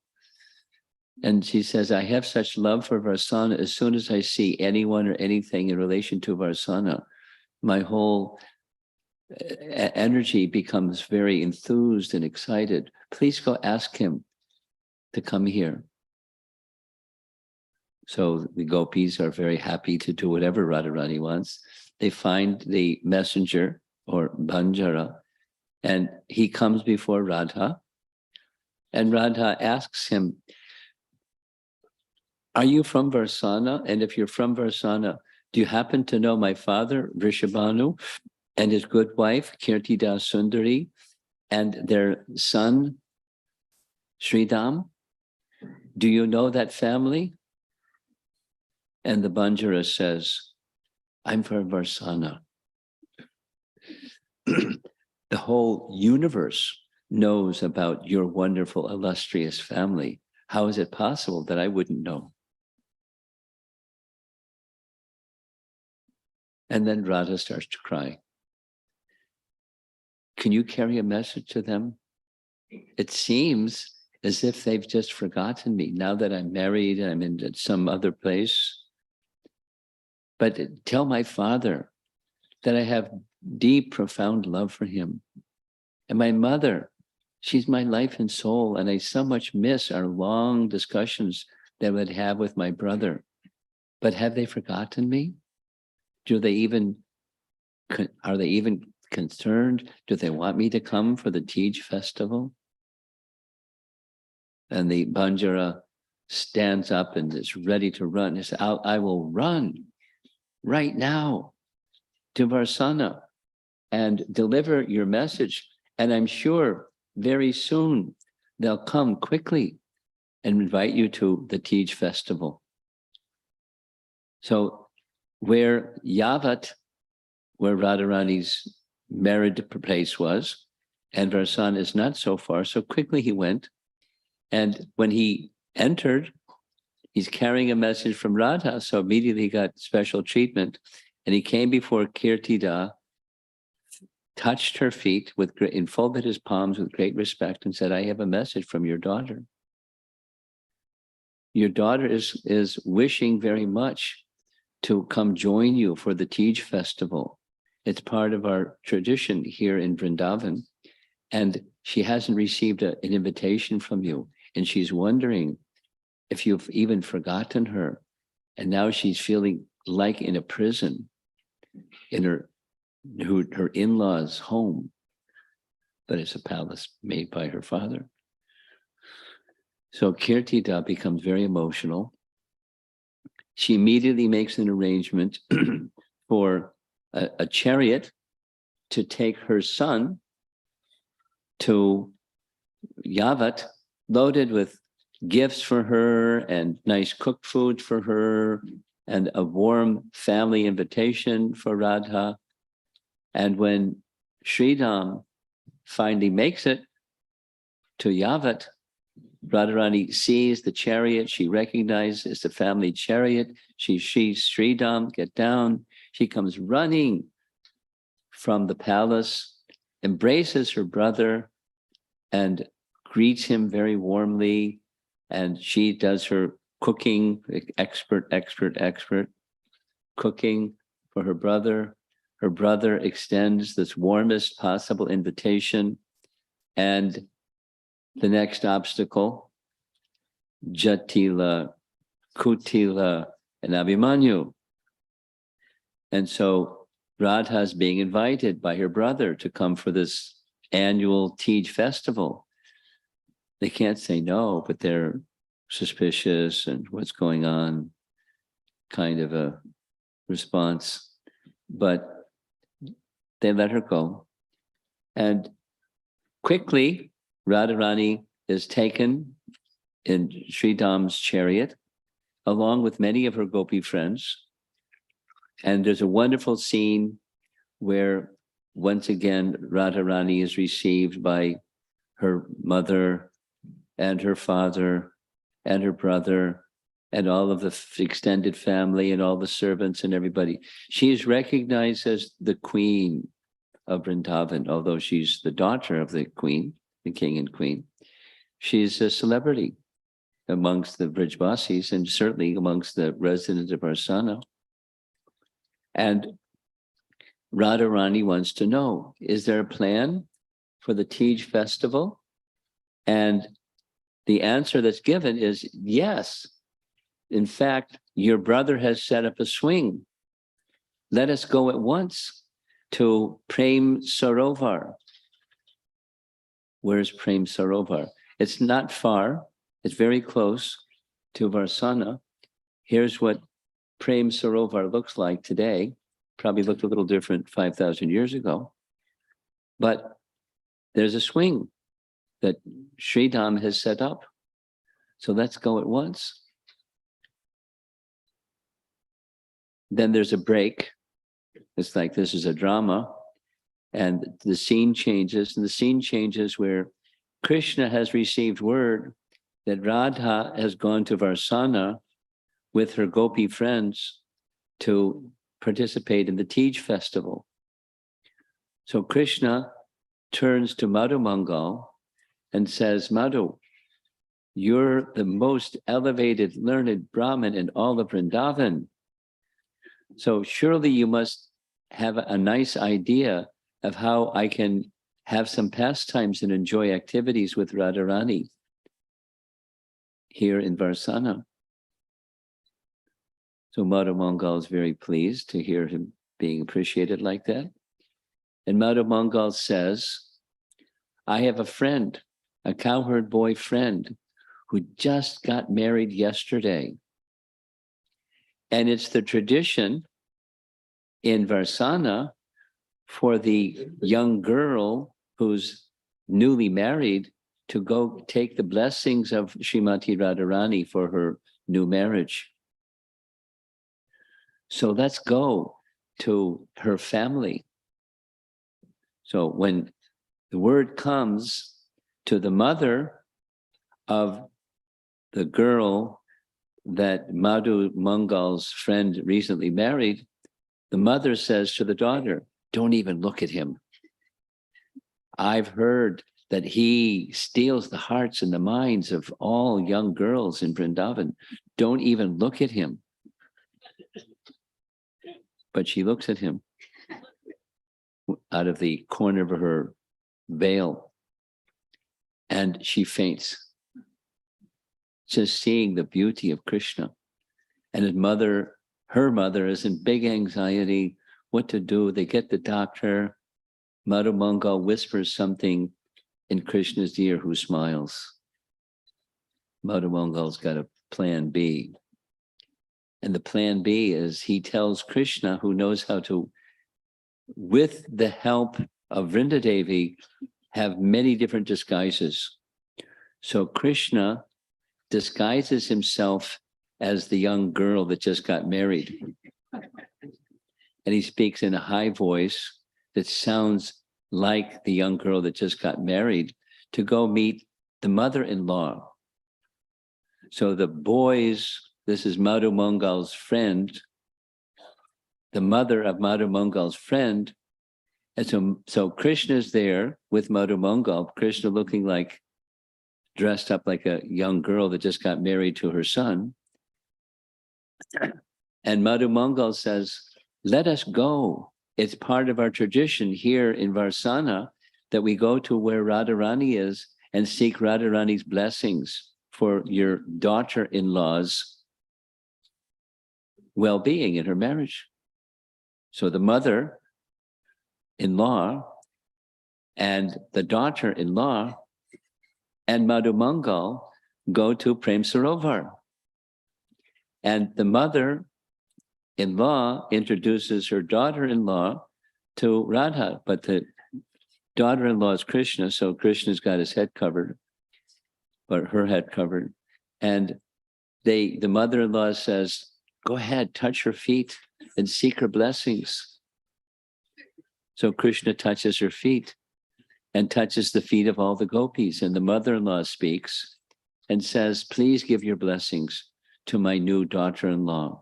[SPEAKER 1] And she says, I have such love for Varsana. As soon as I see anyone or anything in relation to Varsana, my whole energy becomes very enthused and excited. Please go ask him to come here. So the gopis are very happy to do whatever Radharani wants. They find the messenger or Banjara, and he comes before Radha. And Radha asks him, are you from Varsana? And if you're from Varsana, do you happen to know my father, Rishabhanu, and his good wife, Kirtida Sundari, and their son, Sridham? Do you know that family? And the Banjara says, I'm from Varsana. The whole universe knows about your wonderful, illustrious family. How is it possible that I wouldn't know? And then Radha starts to cry. Can you carry a message to them? It seems as if they've just forgotten me now that I'm married and I'm in some other place. But tell my father that I have deep, profound love for him. And my mother, she's my life and soul. And I so much miss our long discussions that I would have with my brother. But have they forgotten me? Are they even concerned? Do they want me to come for the Tej festival? And the Banjara stands up and is ready to run. He says, I will run right now to Varsana and deliver your message. And I'm sure very soon they'll come quickly and invite you to the Tej festival. So where Yavat, where Radharani's married place was, and Varsana is not so far, so quickly he went. And when he entered, he's carrying a message from Radha, so immediately he got special treatment. And he came before Kirtida, touched her feet and folded his palms with great respect and said, I have a message from your daughter. Your daughter is wishing very much to come join you for the Tej festival. It's part of our tradition here in Vrindavan. And she hasn't received an invitation from you. And she's wondering if you've even forgotten her. And now she's feeling like in a prison in her in-laws' home, but it's a palace made by her father. So Kirtida becomes very emotional. She immediately makes an arrangement for a chariot to take her son to Yavat, loaded with gifts for her and nice cooked food for her and a warm family invitation for Radha. And when Sridham finally makes it to Yavat, Radharani sees the chariot. She recognizes it's the family chariot. She sees Sridham get down. She comes running from the palace, embraces her brother, and greets him very warmly. And she does her cooking, expert cooking for her brother. Her brother extends this warmest possible invitation. And the next obstacle, Jatila, Kutila, and Abhimanyu. And so Radha is being invited by her brother to come for this annual Tej festival. They can't say no, but they're suspicious and what's going on, kind of a response. But they let her go. And quickly, Radharani is taken in Sridham's chariot, along with many of her gopi friends. And there's a wonderful scene where, once again, Radharani is received by her mother and her father and her brother and all of the extended family and all the servants and everybody. She is recognized as the queen of Vrindavan, although she's the daughter of the queen, the king and queen. She's a celebrity amongst the Brijvasis and certainly amongst the residents of Arsana. And Radharani wants to know, is there a plan for the Tej festival? And the answer that's given is yes. In fact, your brother has set up a swing. Let us go at once to Prem Sarovar. Where's Prem Sarovar? It's not far. It's very close to Varsana. Here's what Prem Sarovar looks like today. Probably looked a little different 5,000 years ago. But there's a swing that Sridham has set up. So let's go at once. Then there's a break. It's like this is a drama. And the scene changes. And the scene changes where Krishna has received word that Radha has gone to Varsana with her gopi friends to participate in the Tej festival. So Krishna turns to Madhu Mangal and says, Madhu, you're the most elevated, learned Brahmin in all of Vrindavan. So surely you must have a nice idea of how I can have some pastimes and enjoy activities with Radharani here in Varsana. So Madhu Mangal is very pleased to hear him being appreciated like that. And Madhu Mangal says, I have a friend, a cowherd boy friend, who just got married yesterday. And it's the tradition in Varsana for the young girl who's newly married to go take the blessings of Srimati Radharani for her new marriage. So let's go to her family. So when the word comes to the mother of the girl that Madhu Mangal's friend recently married, the mother says to the daughter, don't even look at him. I've heard that he steals the hearts and the minds of all young girls in Vrindavan. Don't even look at him. But she looks at him out of the corner of her veil and she faints, just seeing the beauty of Krishna. And her mother is in big anxiety, what to do. They get the doctor. Madhu Mangal whispers something in Krishna's ear, who smiles. Madhu Mangal's got a plan B. And the plan B is he tells Krishna, who knows how to, with the help of Vrindadevi, have many different disguises. So Krishna disguises himself as the young girl that just got married. And he speaks in a high voice that sounds like the young girl that just got married, to go meet the mother-in-law. So the boys, this is Madhu Mangal's friend, the mother of Madhu Mangal's friend. And so Krishna's there with Madhu Mangal, Krishna looking like, dressed up like a young girl that just got married to her son. And Madhu Mangal says, let us go. It's part of our tradition here in Varsana that we go to where Radharani is and seek Radharani's blessings for your daughter-in-law's well-being in her marriage. So the mother-in-law and the daughter-in-law and Madhu Mangal go to Prem Sarovar. And the mother-in-law introduces her daughter-in-law to Radha, but the daughter-in-law is Krishna, so Krishna's got his head covered, or her head covered. And the mother-in-law says, go ahead, touch her feet and seek her blessings. So Krishna touches her feet and touches the feet of all the gopis. And the mother-in-law speaks and says, please give your blessings to my new daughter-in-law.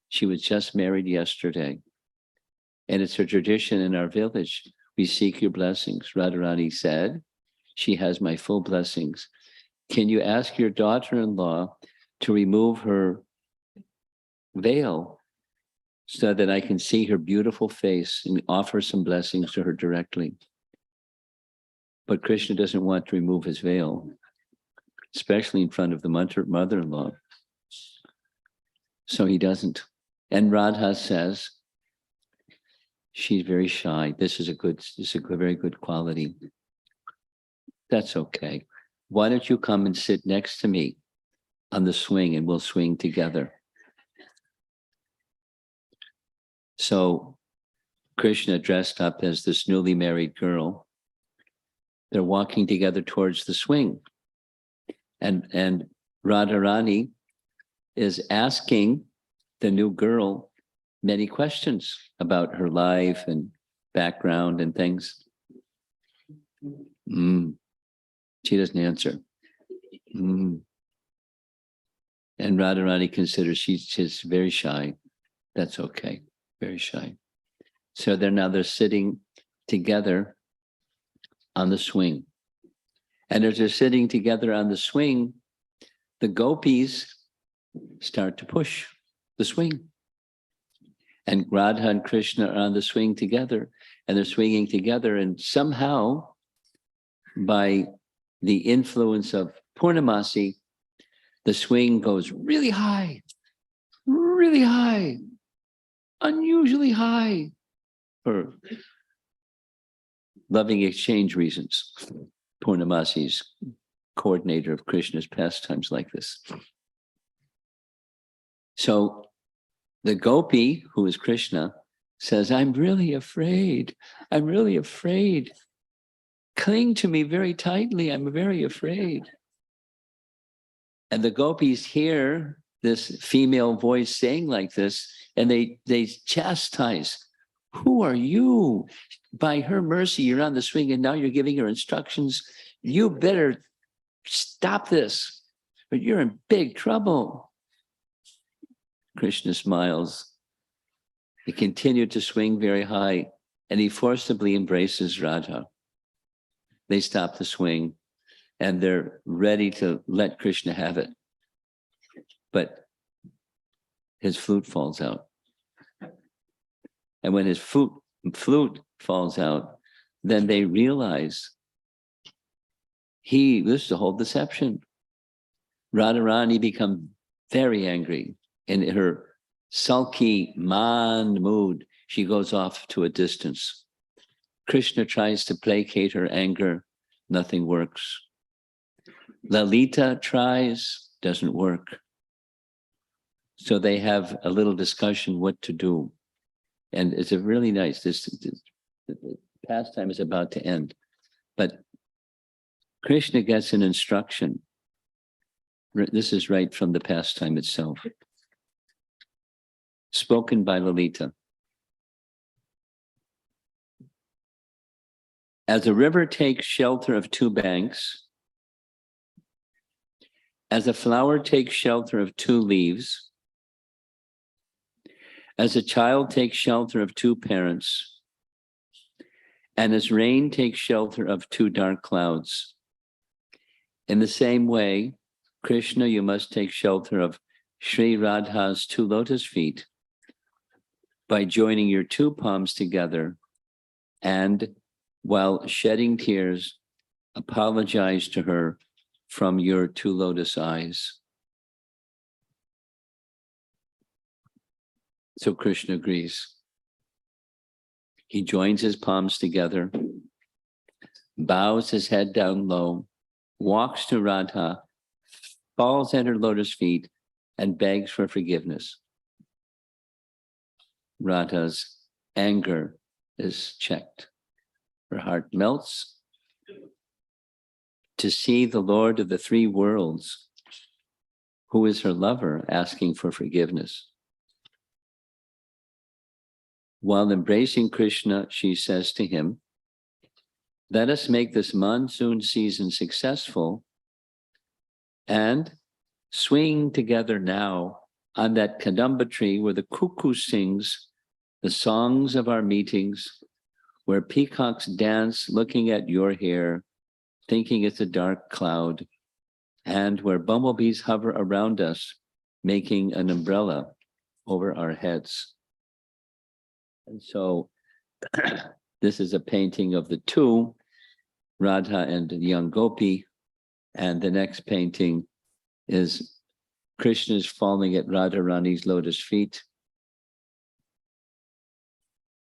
[SPEAKER 1] She was just married yesterday. And it's a tradition in our village. We seek your blessings. Radharani said, she has my full blessings. Can you ask your daughter-in-law to remove her veil so that I can see her beautiful face and offer some blessings to her directly? But Krishna doesn't want to remove his veil, especially in front of the mother-in-law. So he doesn't. And Radha says, she's very shy. This is a very good quality. That's okay. Why don't you come and sit next to me on the swing and we'll swing together. So Krishna, dressed up as this newly married girl, they're walking together towards the swing. And Radharani is asking the new girl many questions about her life and background and things. She doesn't answer. And Radharani considers she's very shy. That's okay, very shy. So they're sitting together on the swing. And as they're sitting together on the swing, the gopis start to push the swing. And Radha and Krishna are on the swing together, and they're swinging together, and somehow, by the influence of Purnamasi, the swing goes really high, unusually high, for loving exchange reasons. Purnamasi's coordinator of Krishna's pastimes like this. So the gopi, who is Krishna, says, I'm really afraid. I'm really afraid. Cling to me very tightly. I'm very afraid. And the gopis hear this female voice saying like this, and they chastise. Who are you? By her mercy, you're on the swing, and now you're giving her instructions. You better stop this, or you're in big trouble. Krishna smiles. He continued to swing very high, and he forcibly embraces Radha. They stop the swing, and they're ready to let Krishna have it. But his flute falls out. And when his flute falls out, then they realize this is a whole deception. Radharani becomes very angry. In her sulky, man mood, she goes off to a distance. Krishna tries to placate her anger. Nothing works. Lalita tries, doesn't work. So they have a little discussion what to do. And it's a really nice, the pastime is about to end. But Krishna gets an instruction. This is right from the pastime itself. Spoken by Lalita. As a river takes shelter of two banks, as a flower takes shelter of two leaves, as a child takes shelter of two parents, and as rain takes shelter of two dark clouds, in the same way, Krishna, you must take shelter of Sri Radha's two lotus feet by joining your two palms together and, while shedding tears, apologize to her from your two lotus eyes. So Krishna agrees. He joins his palms together, bows his head down low, walks to Radha, falls at her lotus feet, and begs for forgiveness. Radha's anger is checked. Her heart melts to see the Lord of the three worlds, who is her lover, asking for forgiveness. While embracing Krishna, she says to him, "Let us make this monsoon season successful and swing together now on that kadamba tree where the cuckoo sings the songs of our meetings, where peacocks dance looking at your hair, thinking it's a dark cloud, and where bumblebees hover around us, making an umbrella over our heads." And so this is a painting of the two, Radha and the young gopi, and the next painting is Krishna's falling at Radharani's lotus feet.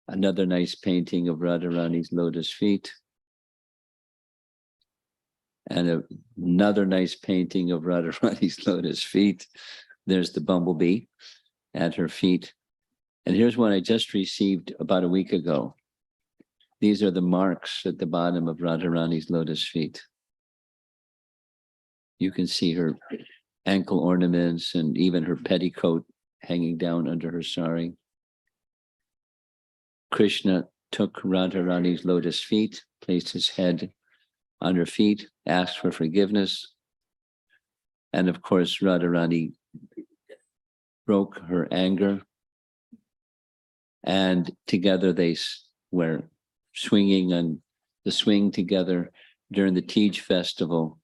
[SPEAKER 1] Another nice painting of Radharani's lotus feet. And another nice painting of Radharani's lotus feet. There's the bumblebee at her feet. And here's one I just received about a week ago. These are the marks at the bottom of Radharani's lotus feet. You can see her ankle ornaments and even her petticoat hanging down under her sari. Krishna took Radharani's lotus feet, placed his head on her feet, asked for forgiveness. And of course, Radharani broke her anger. And together they were swinging on the swing together during the Tej festival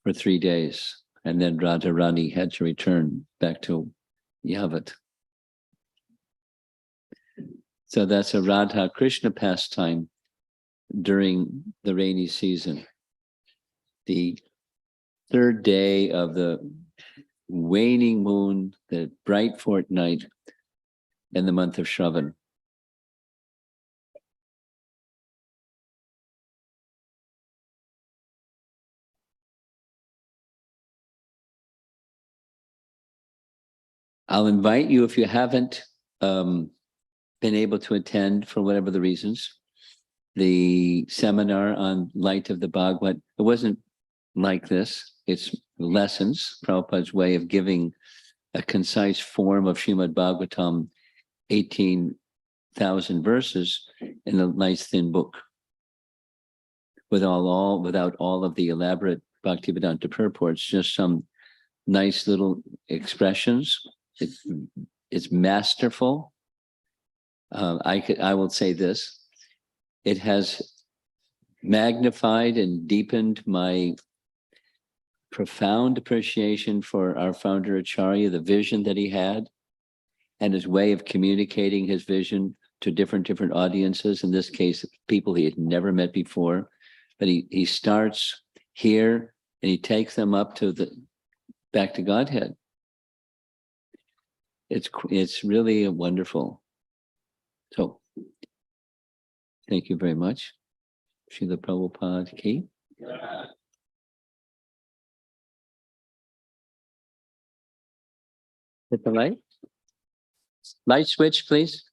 [SPEAKER 1] for 3 days. And then Radharani had to return back to Yavat. So that's a Radha Krishna pastime during the rainy season. The third day of the waning moon, the bright fortnight in the month of Shravan. I'll invite you, if you haven't been able to attend for whatever the reasons, the seminar on Light of the Bhagavad. It wasn't like this. It's lessons, Prabhupada's way of giving a concise form of Srimad Bhagavatam, 18,000 verses in a nice thin book, without all of the elaborate Bhaktivedanta purports, just some nice little expressions. It's masterful. I will say this: it has magnified and deepened my profound appreciation for our founder Acharya, the vision that he had, and his way of communicating his vision to different audiences. In this case, people he had never met before. But he starts here and he takes them up to back to Godhead. It's really wonderful. So, thank you very much. Srila Prabhupada ki. Hit the light. Light switch, please.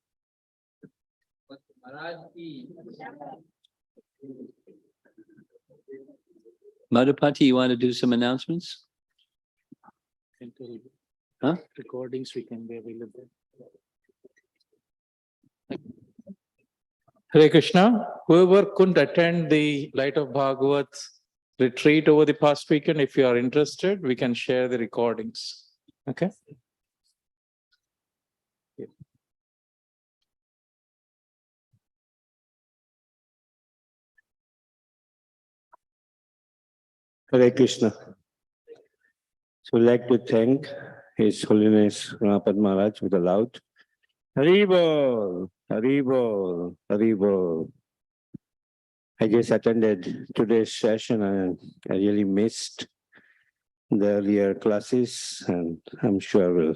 [SPEAKER 1] Madhupati, you want to do some announcements? Huh?
[SPEAKER 3] Recordings we can be available. Hare Krishna. Whoever couldn't attend the Light of Bhagavat retreat over the past weekend, if you are interested, we can share the recordings. Okay.
[SPEAKER 4] Hare Krishna. So I'd like to thank His Holiness Ganapati Maharaj with a loud Haribol, Haribol, Haribol. I just attended today's session and I really missed the earlier classes, and I'm sure we'll